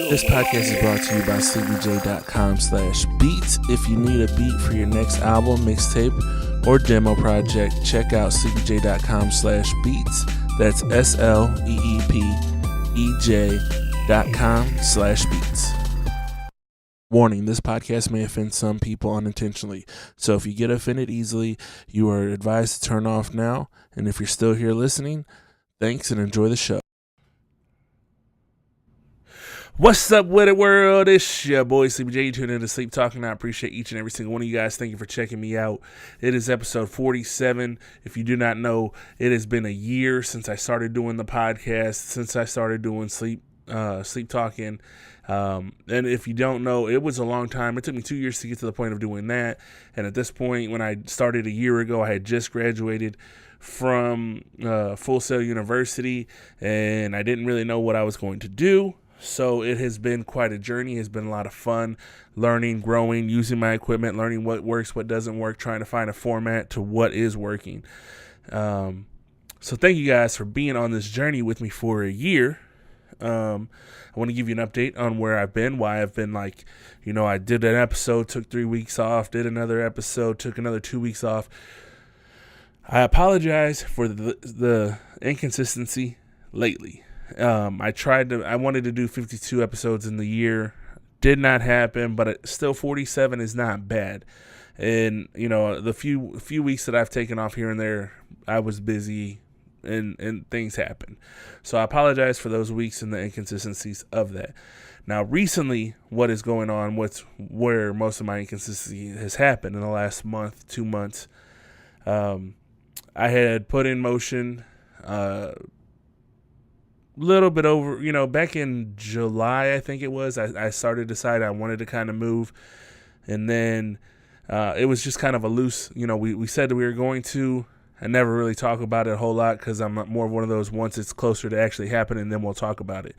This podcast is brought to you by SleepEJ.com/beats. If you need a beat for your next album, mixtape, or demo project, check out SleepEJ.com/beats. That's SleepEJ.com/beats. Warning, this podcast may offend some people unintentionally. So if you get offended easily, you are advised to turn off now. And if you're still here listening, thanks and enjoy the show. What's up with it, world? It's your boy SleepEJ. You tuned in to Sleep Talking. I appreciate each and every single one of you guys. Thank you for checking me out. It is episode 47. If you do not know, it has been a year since I started doing the podcast, since I started doing Sleep Talking. And if you don't know, it was a long time. It took me 2 years to get to the point of doing that. And at this point, when I started a year ago, I had just graduated from Full Sail University, and I didn't really know what I was going to do. So it has been quite a journey. It's been a lot of fun learning, growing, using my equipment, learning what works, what doesn't work, trying to find a format to what is working. So thank you guys for being on this journey with me for a year. I want to give you an update on where I've been, why I've been I did an episode, took 3 weeks off, did another episode, took another 2 weeks off. I apologize for the inconsistency lately. I wanted to do 52 episodes in the year. Did not happen, but still 47 is not bad. And, the few weeks that I've taken off here and there, I was busy and things happen. So I apologize for those weeks and the inconsistencies of that. Now, recently, what is going on, where most of my inconsistency has happened in the last month, 2 months, I had put in motion, little bit over, back in July, I think it was, I started to decide I wanted to kind of move. And then it was just kind of a loose, we said that we were going to. I never really talk about it a whole lot because I'm more of one of those, once it's closer to actually happening, then we'll talk about it.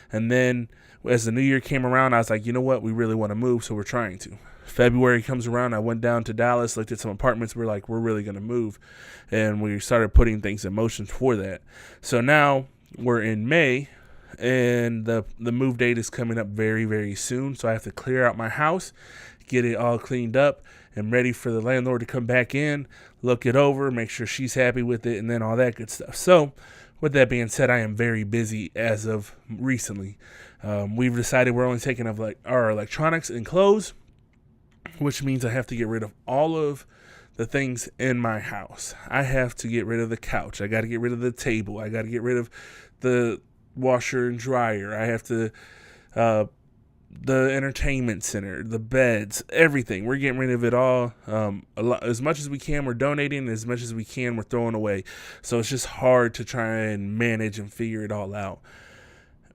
And then as the new year came around, I was like, you know what, we really want to move, so we're trying to. February comes around, I went down to Dallas, looked at some apartments, we're like, we're really going to move. And we started putting things in motion for that. So now we're in May, and the move date is coming up very, very soon. So I have to clear out my house, get it all cleaned up, and ready for the landlord to come back in, look it over, make sure she's happy with it, and then all that good stuff. So with that being said, I am very busy as of recently. We've decided we're only taking of our electronics and clothes, which means I have to get rid of all of the things in my house. I have to get rid of the couch. I got to get rid of the table. I got to get rid of the washer and dryer. I have to, the entertainment center, the beds, everything. We're getting rid of it all. As much as we can, we're donating. As much as we can, we're throwing away. So it's just hard to try and manage and figure it all out.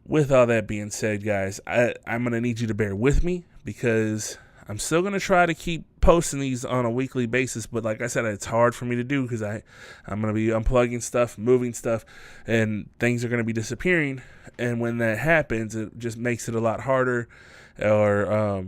With all that being said, guys, I'm going to need you to bear with me because I'm still going to try to keep posting these on a weekly basis, but like I said, it's hard for me to do because I'm going to be unplugging stuff, moving stuff, and things are going to be disappearing. And when that happens, it just makes it a lot harder, or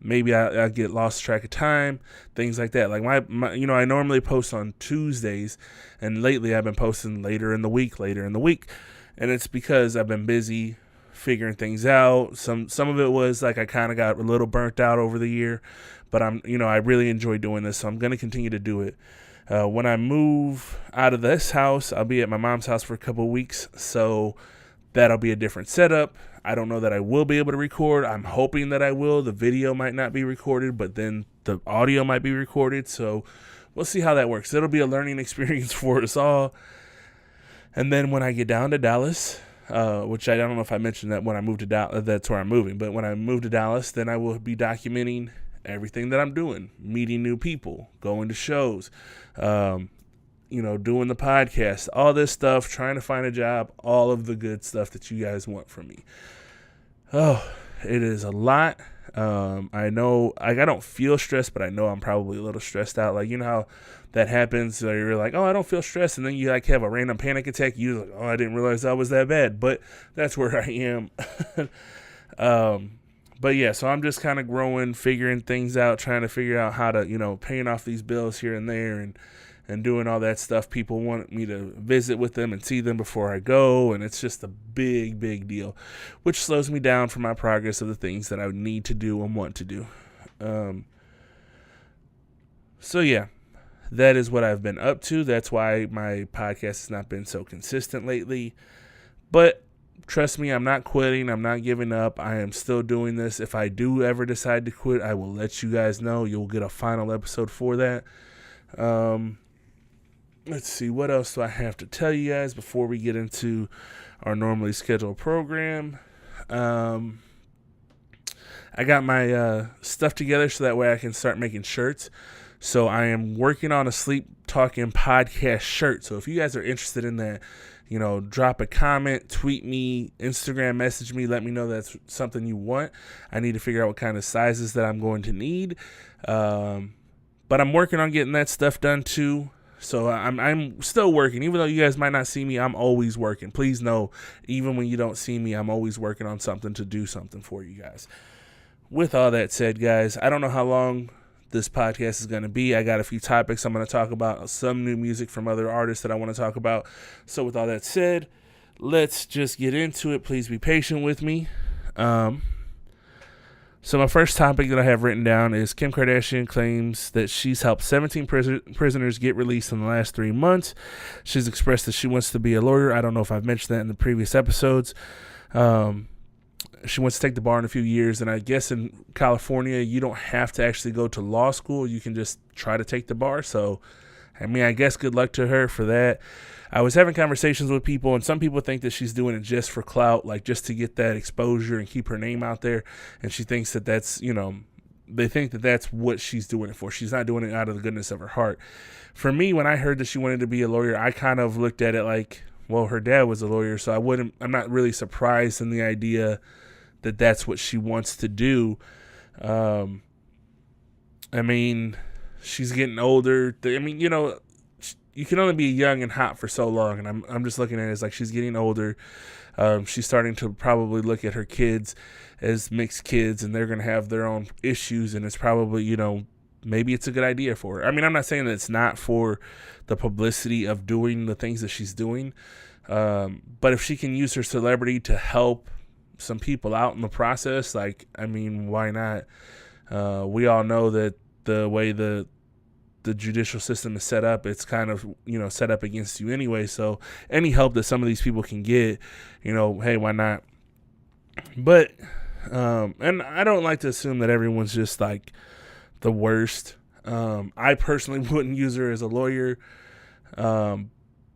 maybe I get lost track of time, things like that. Like my I normally post on Tuesdays, and lately I've been posting later in the week, and it's because I've been busy figuring things out. Some of it was like I kind of got a little burnt out over the year, but I really enjoy doing this, so I'm going to continue to do it. When I move out of this house, I'll be at my mom's house for a couple of weeks, so that'll be a different setup. I don't know that I will be able to record. I'm hoping that I will. The video might not be recorded, but then the audio might be recorded, so we'll see how that works. It'll be a learning experience for us all. And then when I get down to Dallas, which I don't know if I mentioned that when I moved to Dallas, that's where I'm moving. But when I move to Dallas, then I will be documenting everything that I'm doing, meeting new people, going to shows, doing the podcast, all this stuff, trying to find a job, all of the good stuff that you guys want from me. Oh, it is a lot. I know, I don't feel stressed, but I know I'm probably a little stressed out. Like, how that happens. So you're like, oh, I don't feel stressed. And then you have a random panic attack. You're like, oh, I didn't realize I was that bad. But that's where I am. But yeah, so I'm just kind of growing, figuring things out, trying to figure out how to, paying off these bills here and there and doing all that stuff. People want me to visit with them and see them before I go, and it's just a big deal, which slows me down for my progress of the things that I need to do and want to do. So yeah, that is what I've been up to. That's why my podcast has not been so consistent lately. But trust me, I'm not quitting. I'm not giving up. I am still doing this. If I do ever decide to quit, I will let you guys know. You'll get a final episode for that. Let's see, what else do I have to tell you guys before we get into our normally scheduled program? I got my stuff together so that way I can start making shirts. So I am working on a Sleep Talking podcast shirt. So if you guys are interested in that, drop a comment, tweet me, Instagram message me, let me know that's something you want. I need to figure out what kind of sizes that I'm going to need. But I'm working on getting that stuff done too. So I'm still working. Even though you guys might not see me, I'm always working. Please know, even when you don't see me, I'm always working on something to do something for you guys. With all that said, guys, I don't know how long this podcast is going to be. I got a few topics I'm going to talk about, some new music from other artists that I want to talk about. So with all that said, let's just get into it. Please be patient with me. So my first topic that I have written down is Kim Kardashian claims that she's helped 17 prisoners get released in the last 3 months. She's expressed that she wants to be a lawyer. I don't know if I've mentioned that in the previous episodes. She wants to take the bar in a few years, and I guess in California, you don't have to actually go to law school. You can just try to take the bar. So, I guess good luck to her for that. I was having conversations with people, and some people think that she's doing it just for clout, like just to get that exposure and keep her name out there. And she thinks that that's, they think that that's what she's doing it for. She's not doing it out of the goodness of her heart. For me, when I heard that she wanted to be a lawyer, I kind of looked at it like, well, her dad was a lawyer, so I'm not really surprised in the idea that that's what she wants to do. She's getting older. You can only be young and hot for so long, and I'm just looking at it as like she's getting older. She's starting to probably look at her kids as mixed kids, and they're going to have their own issues, and it's probably, maybe it's a good idea for her. I'm not saying that it's not for the publicity of doing the things that she's doing, but if she can use her celebrity to help some people out in the process, why not? We all know that the way the judicial system is set up, it's kind of, set up against you anyway. So any help that some of these people can get, hey, why not? But, and I don't like to assume that everyone's just like the worst. I personally wouldn't use her as a lawyer.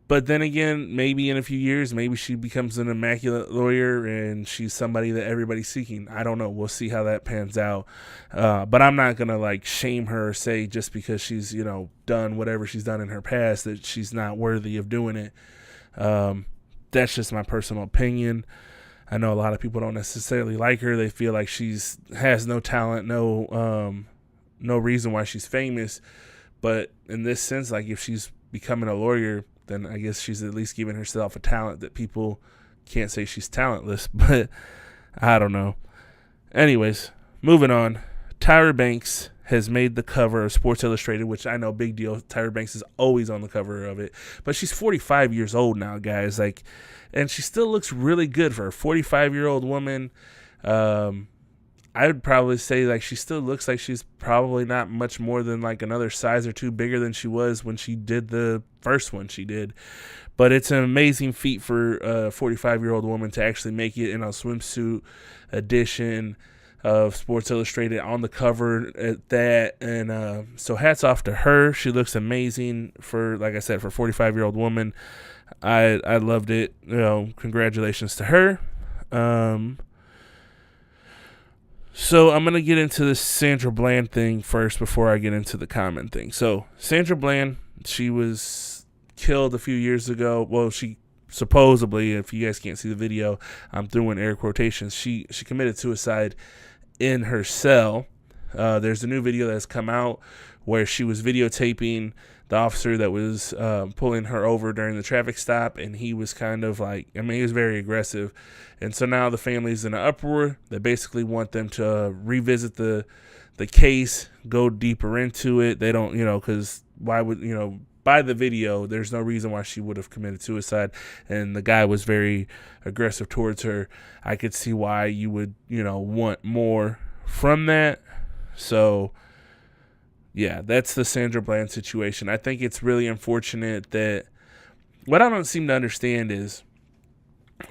But then again, maybe in a few years, maybe she becomes an immaculate lawyer and she's somebody that everybody's seeking. I don't know. We'll see how that pans out. But I'm not going to shame her or say just because she's, done whatever she's done in her past that she's not worthy of doing it. That's just my personal opinion. I know a lot of people don't necessarily like her. They feel like has no talent, no reason why she's famous. But in this sense, if she's becoming a lawyer, then I guess she's at least giving herself a talent that people can't say she's talentless, but I don't know. Anyways, moving on. Tyra Banks has made the cover of Sports Illustrated, which I know, big deal. Tyra Banks is always on the cover of it, but she's 45 years old now, guys. And she still looks really good for a 45-year-old woman. I would probably say she still looks like she's probably not much more than another size or two bigger than she was when she did the first one she did. But it's an amazing feat for a 45-year-old woman to actually make it in a swimsuit edition of Sports Illustrated on the cover at that. And so hats off to her. She looks amazing for, like I said, for a 45-year-old woman. I loved it. Congratulations to her. So I'm going to get into the Sandra Bland thing first before I get into the Common thing. So Sandra Bland, she was killed a few years ago. Well, she supposedly, if you guys can't see the video, I'm throwing air quotations. She committed suicide in her cell. There's a new video that's come out where she was videotaping the officer that was pulling her over during the traffic stop, and he was kind of he was very aggressive. And so now the family's in an uproar. They basically want them to revisit the case, go deeper into it. They don't, because why would, by the video, there's no reason why she would have committed suicide. And the guy was very aggressive towards her. I could see why you would, want more from that. So, yeah, that's the Sandra Bland situation. I think it's really unfortunate that what I don't seem to understand is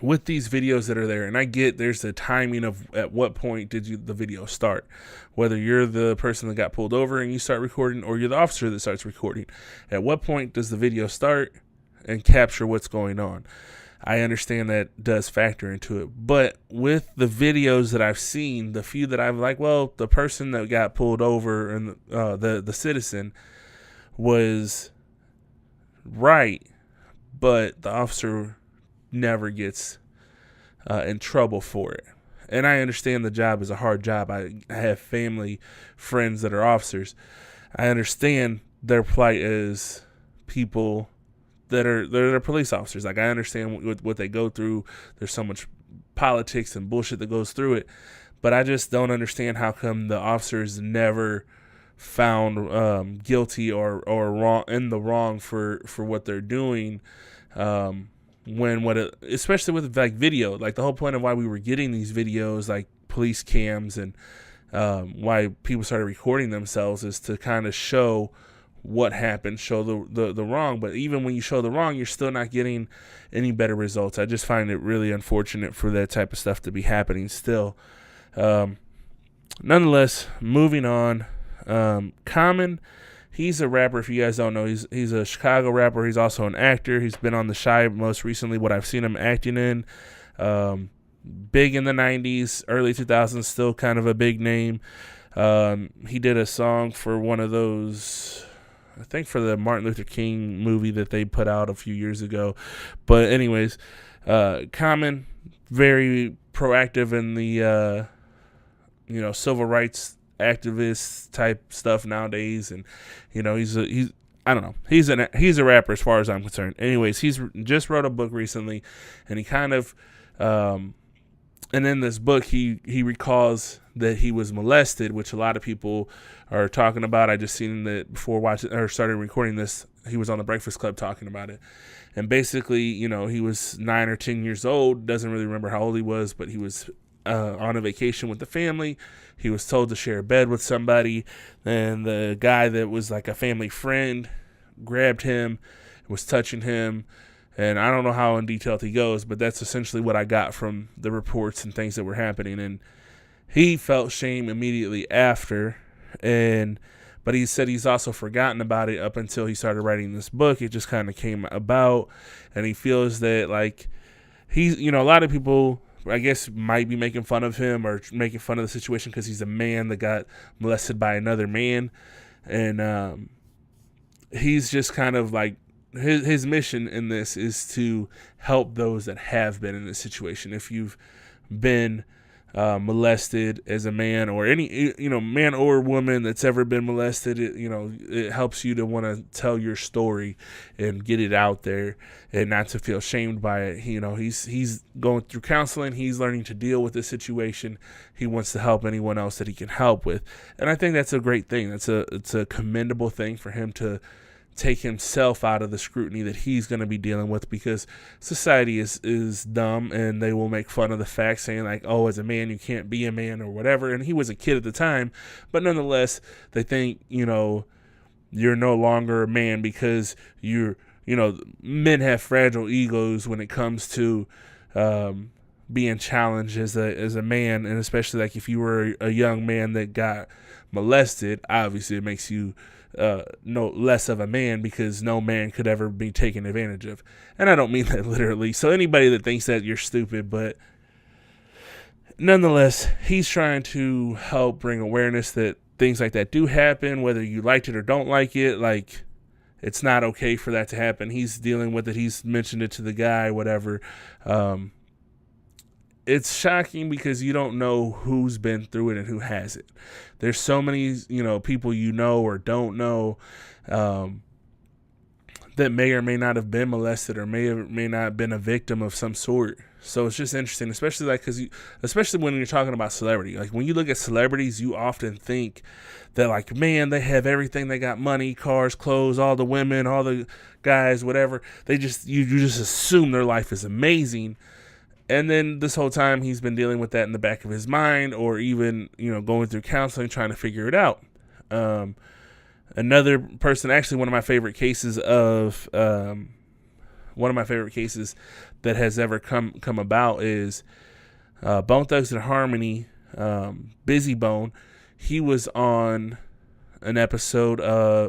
with these videos that are there, and I get there's a timing of at what point did the video start, whether you're the person that got pulled over and you start recording, or you're the officer that starts recording. At what point does the video start and capture what's going on? I understand that does factor into it, but with the videos that I've seen, the few that I've the person that got pulled over and the citizen was right, but the officer never gets in trouble for it. And I understand the job is a hard job. I have family, friends that are officers. I understand their plight as people that are police officers. Like, I understand what they go through. There's so much politics and bullshit that goes through it. But I just don't understand how come the officers never found guilty or wrong in the wrong for what they're doing. Especially with video, like the whole point of why we were getting these videos, like police cams, and why people started recording themselves is to kind of show what happened, show the wrong. But even when you show the wrong, you're still not getting any better results. I just find it really unfortunate for that type of stuff to be happening still. Nonetheless, moving on. Common, he's a rapper. If you guys don't know, he's a Chicago rapper. He's also an actor. He's been on The Chi most recently, what I've seen him acting in. Big in the 90s, early 2000s, still kind of a big name. He did a song for one of those, I think for the Martin Luther King movie that they put out a few years ago. But anyways, Common, very proactive in the, civil rights activist type stuff nowadays, and he's a rapper as far as I'm concerned. Anyways, he's just wrote a book recently, and he kind of and in this book he recalls that he was molested, which a lot of people are talking about. I just seen that before watching or started recording this. He was on the Breakfast Club talking about it, and basically, he was 9 or 10 years old. Doesn't really remember how old he was, but he was on a vacation with the family. He was told to share a bed with somebody, and the guy that was like a family friend grabbed him, was touching him, and I don't know how in detail he goes, but that's essentially what I got from the reports and things that were happening. And he felt shame immediately after, but he said he's also forgotten about it up until he started writing this book. It just kind of came about, and he feels that he's, a lot of people, I guess, might be making fun of him or making fun of the situation because he's a man that got molested by another man. And he's just kind of his mission in this is to help those that have been in this situation. If you've been molested as a man, or any man or woman that's ever been molested, it helps you to want to tell your story and get it out there and not to feel shamed by it. He's going through counseling. He's learning to deal with the situation. He wants to help anyone else that he can help with, and I think that's a great thing. It's a commendable thing for him to take himself out of the scrutiny that he's going to be dealing with, because society is dumb, and they will make fun of the fact, saying as a man you can't be a man or whatever. And he was a kid at the time, but nonetheless they think you're no longer a man because men have fragile egos when it comes to being challenged as a man, and especially if you were a young man that got molested, obviously it makes you no less of a man, because no man could ever be taken advantage of. And I don't mean that literally. So anybody that thinks that, you're stupid. But nonetheless, he's trying to help bring awareness that things like that do happen, whether you liked it or don't like it. It's not okay for that to happen. He's dealing with it. He's mentioned it to the guy, whatever. It's shocking because you don't know who's been through it and who hasn't. There's so many, people or don't know, that may or may not have been molested or may or may not have been a victim of some sort. So it's just interesting, especially like especially when you're talking about celebrity. Like when you look at celebrities, you often think that like, man, they have everything. They got money, cars, clothes, all the women, all the guys, whatever. They just you just assume their life is amazing. And then this whole time he's been dealing with that in the back of his mind, or even, going through counseling, trying to figure it out. Another person, actually one of my favorite cases that has ever come about is Bone Thugs and Harmony, Busy Bone. He was on an episode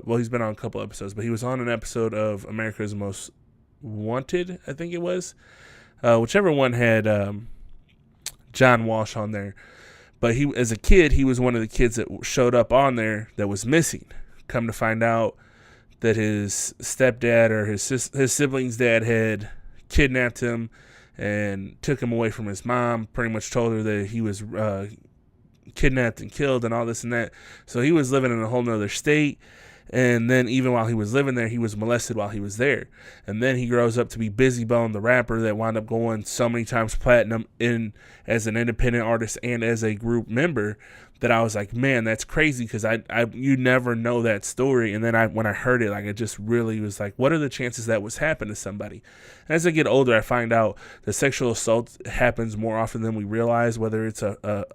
he's been on a couple episodes, but he was on an episode of America's Most Wanted, I think it was. Whichever one had John Walsh on there. But he, as a kid, he was one of the kids that showed up on there that was missing. Come to find out that his stepdad or his sibling's dad had kidnapped him and took him away from his mom, pretty much told her that he was kidnapped and killed and all this and that. So he was living in a whole nother state. And then even while he was living there, he was molested while he was there. And then he grows up to be Busy Bone, the rapper that wound up going so many times platinum as an independent artist and as a group member, that I was like, man, that's crazy, because you never know that story. And then when I heard it, like, it just really was like, what are the chances that was happened to somebody? And as I get older, I find out that sexual assault happens more often than we realize, whether it's a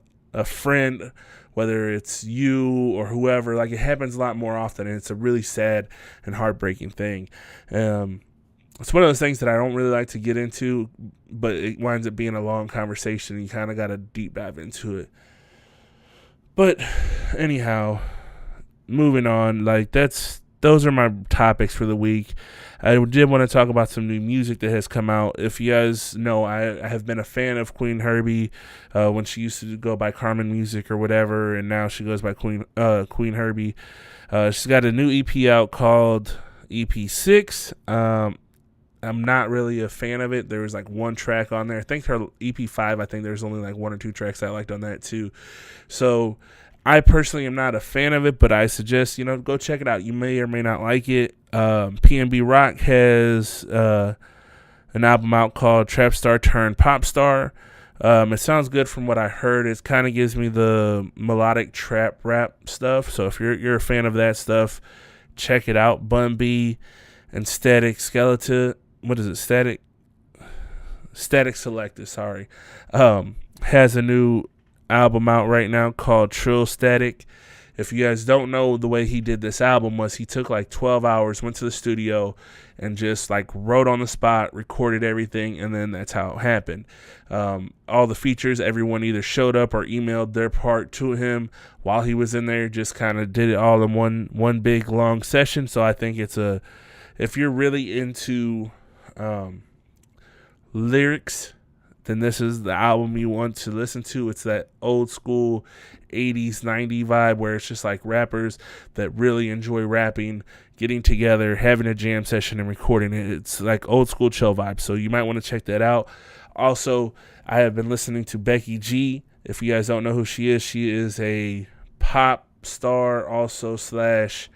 friend, whether it's you or whoever. Like, it happens a lot more often, and it's a really sad and heartbreaking thing. It's one of those things that I don't really like to get into, but it winds up being a long conversation. You kind of got to deep dive into it. But anyhow, moving on, like those are my topics for the week. I did want to talk about some new music that has come out. If you guys know, I have been a fan of Queen Herbie when she used to go by Carmen Music or whatever, and now she goes by Queen Herbie. She's got a new EP out called EP6. I'm not really a fan of it. There was like one track on there. I think her EP5, I think there's only like one or two tracks I liked on that too. So I personally am not a fan of it, but I suggest, go check it out. You may or may not like it. PNB Rock has an album out called Trap Star Turned Pop Star. It sounds good from what I heard. It kind of gives me the melodic trap rap stuff. So if you're a fan of that stuff, check it out. Bun B and Static Skeleton. What is it? Static Selected, sorry. Has a new album out right now called Trill Static. If you guys don't know, the way he did this album was he took like 12 hours, went to the studio, and just like wrote on the spot, recorded everything, and then that's how it happened. All the features, everyone either showed up or emailed their part to him while he was in there, just kind of did it all in one big long session. So I think if you're really into lyrics, then this is the album you want to listen to. It's that old school 80s, 90s vibe where it's just like rappers that really enjoy rapping, getting together, having a jam session and recording it. It's like old school chill vibe. So you might want to check that out. Also, I have been listening to Becky G. If you guys don't know who she is a pop star, also slash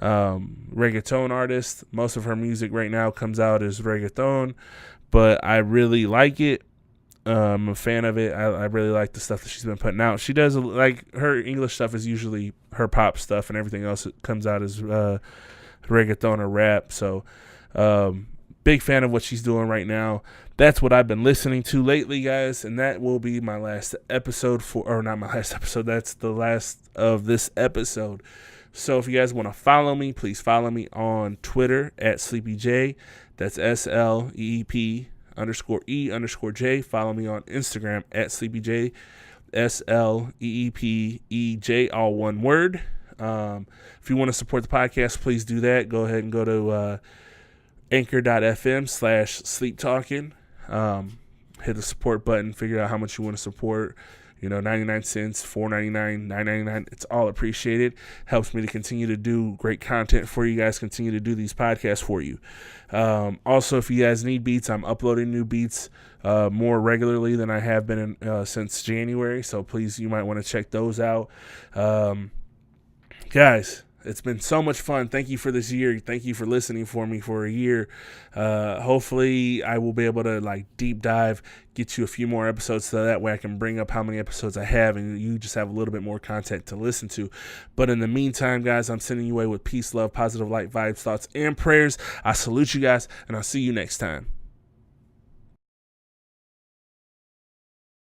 reggaeton artist. Most of her music right now comes out as reggaeton, but I really like it. I'm a fan of it. I really like the stuff that she's been putting out. She does, like, her English stuff is usually her pop stuff, and everything else that comes out as reggaeton or rap. So big fan of what she's doing right now. That's what I've been listening to lately, guys, and that will be my last episode not my last episode. That's the last of this episode. So if you guys want to follow me, please follow me on Twitter at SleepEJ. That's SLEEP_E_J. Follow me on Instagram at SleepEJ. SLEEPEJ, all one word. If you want to support the podcast, please do that. Go ahead and go to anchor.fm/sleeptalking. Hit the support button, figure out how much you want to support. 99 cents, $4.99, $9.99. It's all appreciated. Helps me to continue to do great content for you guys, continue to do these podcasts for you. Also, if you guys need beats, I'm uploading new beats more regularly than I have been since January. So please, you might want to check those out. Guys, It's been so much fun. Thank you for this year. Thank you for listening for me for a year. Hopefully I will be able to like deep dive, get you a few more episodes so that way I can bring up how many episodes I have and you just have a little bit more content to listen to. But in the meantime, guys, I'm sending you away with peace, love, positive light, vibes, thoughts, and prayers. I salute you guys, and I'll see you next time.